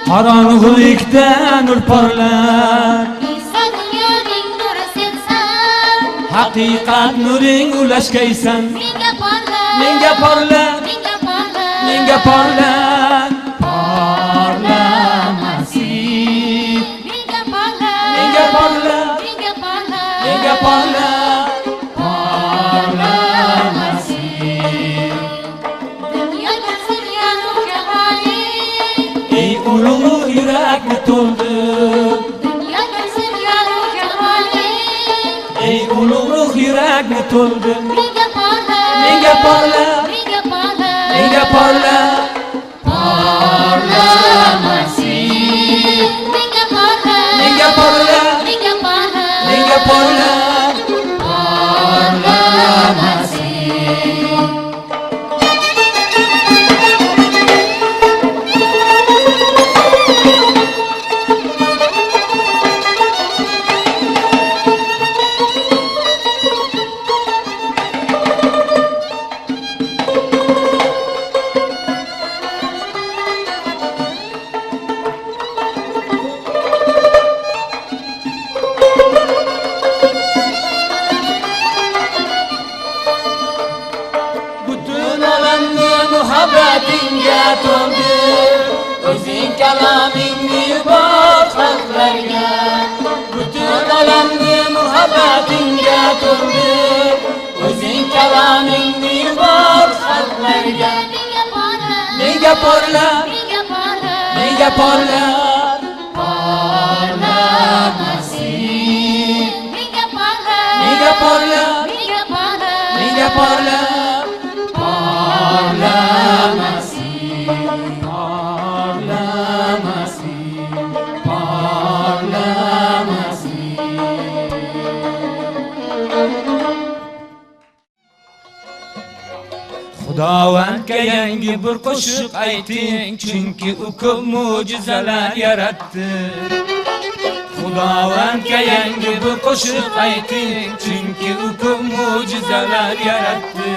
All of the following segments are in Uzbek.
qorong'ulikda nur porlar. Haqiqat nuring ulashgaysan. Menga porla, menga porla, porlamaslik. Menga porla, menga porla, porlamaslik. Ey ulug' yurakni to'ldi. Ey ulug' yurakni to'ldi. Menga porla, menga porla, porlamaslik. Menga porla, menga porla, menga porla, porlamaslik. Muhabbatingga to'ldi, o'zing kalamingni yubor xalqlarga. Butun olamni muhabbatingga to'ldi, o'zing kalamingni yubor xalqlarga. Menga porla, menga porla, porlamaslik. Menga porla, menga porla, porlamaslik, porlamaslik, porlamaslik. Xudovandga yangi bir qo'shiq ayting, chunki u ko'p mo'jizalar yaratdi. Xudovandga yangi bir qo'shiq ayting, chunki u ko'p mo'jizalar yaratdi.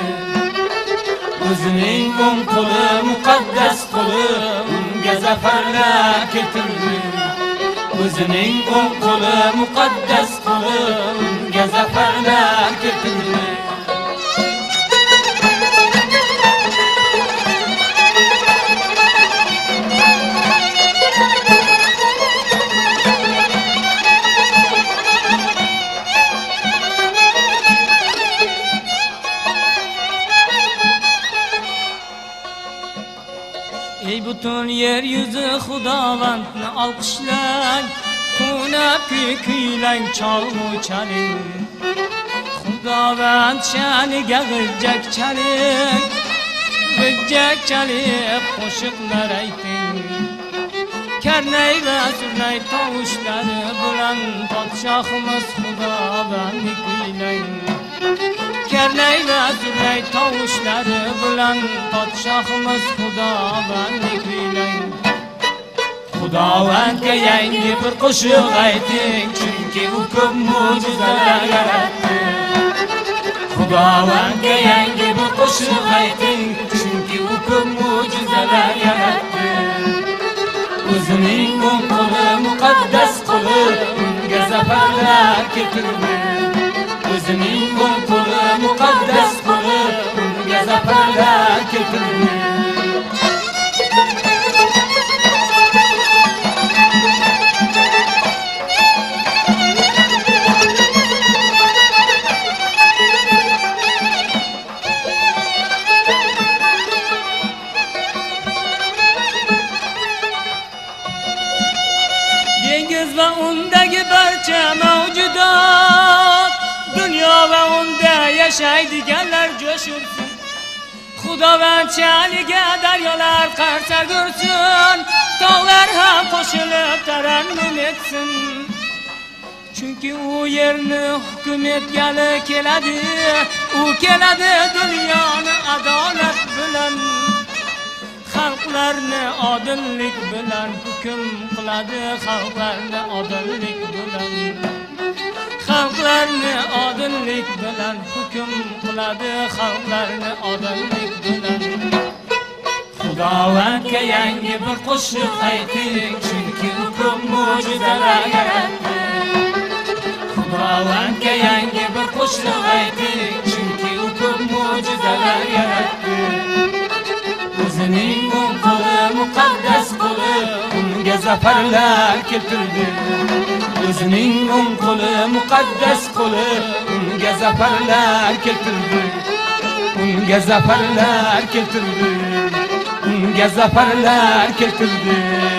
O'zining o'ng qo'li muqaddas qo'li unga zafarlar keltirdi. O'zining o'ng qo'li muqaddas qo'li unga zafarlar keltirdi. Ey butun yer yüzü Xudovandni olqishlang, qunab kuylang, cholg'u chaling. Xudovand sha'niga g'ijjak chaling, g'ijjak chalib qo'shiqlar ayting. Karnay va surnay tovushlari bilan podshohimiz Xudovandni kuylang. Karnay va surnay tovushlari bilan podshohimiz Xudovandni kuylang. Xudovandga yangi bir qo'shiq ayting, chunki u ko'p mo'jizalar yaratdi. Xudovandga yangi bir qo'shiq ayting, chunki u ko'p mo'jizalar yaratdi. O'zining o'ng qo'li muqaddas qo'li unga zafarlar keltirdi. O'zining o'ng qo'li muqaddas qo'li unga zafarlar keltirdi. Dengiz va undagi barcha mavjudot, dunyo va unda yashaydiganlar jo'shursin. Xudovand sha'niga daryolar qarsa gursin, tog'lar ham qo'shilib tarannum etsin. Chunki u yerni hukm etgani keladi, u keladi dunyoni adolat bilan. Xalqlarni odillik bilan hukm qiladi, xalqlarni odillik bilan. Xalqlarni odillik bilan hukm qiladi, xalqlarni odillik bilan. Xudovandga yangi bir qo'shiq ayting, chunki u ko'p mo'jizalar yaratdi. Xudovandga yangi bir qo'shiq ayting, chunki u ko'p mo'jizalar yaratdi. O'zining o'ng qo'li muqaddas qo'li unga zafarlar keltirdi. O'zining o'ng qo'li muqaddas qo'li unga zafarlar keltirdi. Unga zafarlar keltirdi. Unga zafarlar keltirdi.